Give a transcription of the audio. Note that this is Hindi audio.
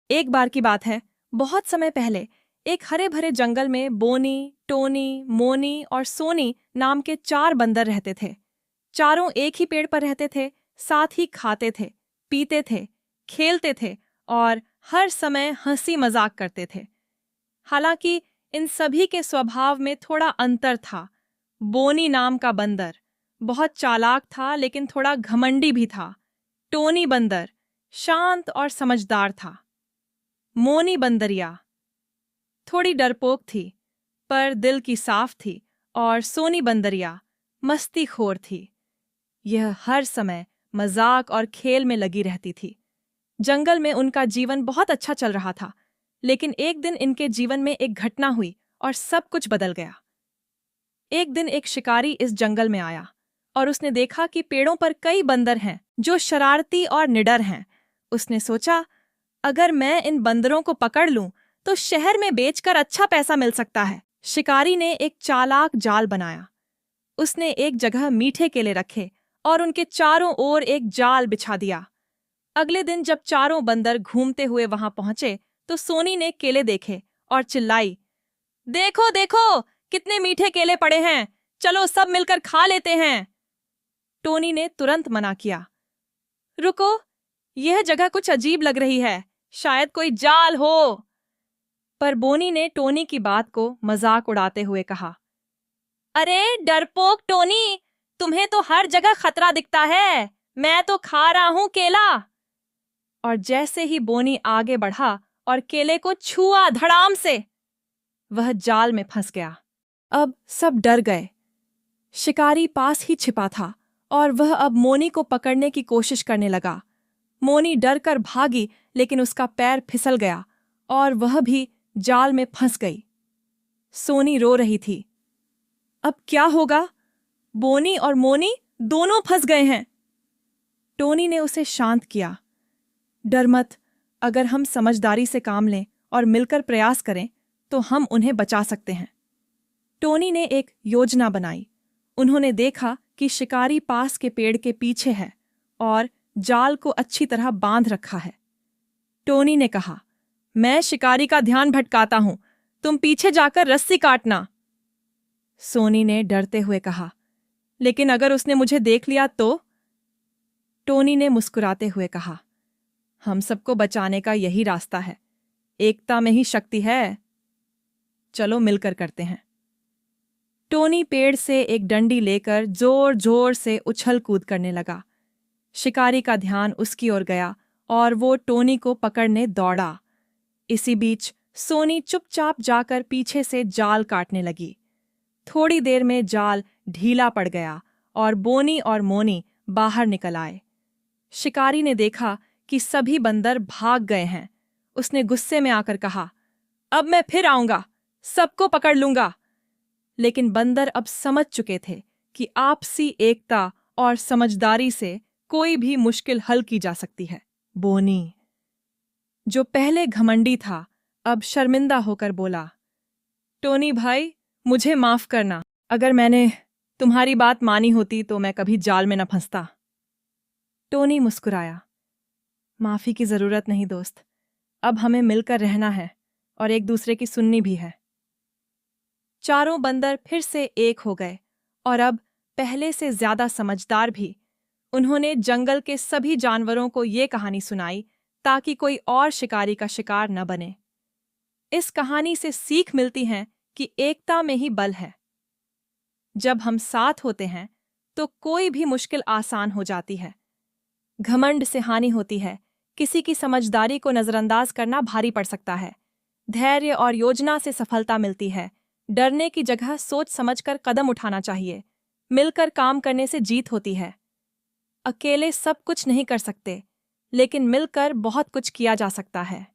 एक बार की बात है, बहुत समय पहले एक हरे भरे जंगल में बोनी, टोनी, मोनी और सोनी नाम के 4 बंदर रहते थे। चारों एक ही पेड़ पर रहते थे, साथ ही खाते थे, पीते थे, खेलते थे और हर समय हंसी मजाक करते थे। हालांकि इन सभी के स्वभाव में थोड़ा अंतर था। बोनी नाम का बंदर बहुत चालाक था, लेकिन थोड़ा घमंडी भी था। टोनी बंदर शांत और समझदार था। मोनी बंदरिया थोड़ी डरपोक थी, पर दिल की साफ थी। और सोनी बंदरिया मस्तीखोर थी। यह हर समय मजाक और खेल में लगी रहती थी। जंगल में उनका जीवन बहुत अच्छा चल रहा था, लेकिन एक दिन इनके जीवन में एक घटना हुई और सब कुछ बदल गया। एक दिन एक शिकारी इस जंगल में आया और उसने देखा कि पेड़ों पर कई बंदर हैं जो शरारती और निडर हैं। उसने सोचा, अगर मैं इन बंदरों को पकड़ लूं तो शहर में बेचकर अच्छा पैसा मिल सकता है। शिकारी ने एक चालाक जाल बनाया। उसने एक जगह मीठे केले रखे और उनके चारों ओर एक जाल बिछा दिया। अगले दिन जब चारों बंदर घूमते हुए वहां पहुंचे तो सोनी ने केले देखे और चिल्लाई, देखो देखो, कितने मीठे केले पड़े हैं, चलो सब मिलकर खा लेते हैं। टोनी ने तुरंत मना किया, रुको, यह जगह कुछ अजीब लग रही है, शायद कोई जाल हो। पर बोनी ने टोनी की बात को मजाक उड़ाते हुए कहा, अरे डरपोक टोनी, तुम्हें तो हर जगह खतरा दिखता है, मैं तो खा रहा हूं केला। और जैसे ही बोनी आगे बढ़ा और केले को छुआ धड़ाम से, वह जाल में फंस गया। अब सब डर गए। शिकारी पास ही छिपा था और वह अब मोनी को पकड़ने की कोशिश करने लगा। मोनी डर कर भागी, लेकिन उसका पैर फिसल गया और वह भी जाल में फंस गई। सोनी रो रही थी, अब क्या होगा? बोनी और मोनी दोनों फंस गए हैं। टोनी ने उसे शांत किया, डर मत, अगर हम समझदारी से काम लें और मिलकर प्रयास करें तो हम उन्हें बचा सकते हैं। टोनी ने एक योजना बनाई। उन्होंने देखा कि शिकारी पास के पेड़ के पीछे है और जाल को अच्छी तरह बांध रखा है। टोनी ने कहा, मैं शिकारी का ध्यान भटकाता हूं, तुम पीछे जाकर रस्सी काटना। सोनी ने डरते हुए कहा, लेकिन अगर उसने मुझे देख लिया तो? टोनी ने मुस्कुराते हुए कहा, हम सबको बचाने का यही रास्ता है, एकता में ही शक्ति है, चलो मिलकर करते हैं। टोनी पेड़ से एक डंडी लेकर जोर जोर से उछल कूद करने लगा। शिकारी का ध्यान उसकी ओर गया और वो टोनी को पकड़ने दौड़ा। इसी बीच सोनी चुपचाप जाकर पीछे से जाल काटने लगी। थोड़ी देर में जाल ढीला पड़ गया और बोनी और मोनी बाहर निकल आए। शिकारी ने देखा कि सभी बंदर भाग गए हैं। उसने गुस्से में आकर कहा, अब मैं फिर आऊंगा, सबको पकड़ लूंगा। लेकिन बंदर अब समझ चुके थे कि आपसी एकता और समझदारी से कोई भी मुश्किल हल की जा सकती है। बोनी, जो पहले घमंडी था, अब शर्मिंदा होकर बोला, टोनी भाई, मुझे माफ करना। अगर मैंने तुम्हारी बात मानी होती तो मैं कभी जाल में न फंसता। टोनी मुस्कुराया, माफी की जरूरत नहीं दोस्त, अब हमें मिलकर रहना है और एक दूसरे की सुननी भी है। चारों बंदर फिर से एक हो गए और अब पहले से ज्यादा समझदार भी। उन्होंने जंगल के सभी जानवरों को ये कहानी सुनाई ताकि कोई और शिकारी का शिकार न बने। इस कहानी से सीख मिलती है कि एकता में ही बल है। जब हम साथ होते हैं तो कोई भी मुश्किल आसान हो जाती है। घमंड से हानि होती है, किसी की समझदारी को नजरअंदाज करना भारी पड़ सकता है। धैर्य और योजना से सफलता मिलती है। डरने की जगह सोच समझकर कदम उठाना चाहिए। मिलकर काम करने से जीत होती है। अकेले सब कुछ नहीं कर सकते, लेकिन मिलकर बहुत कुछ किया जा सकता है।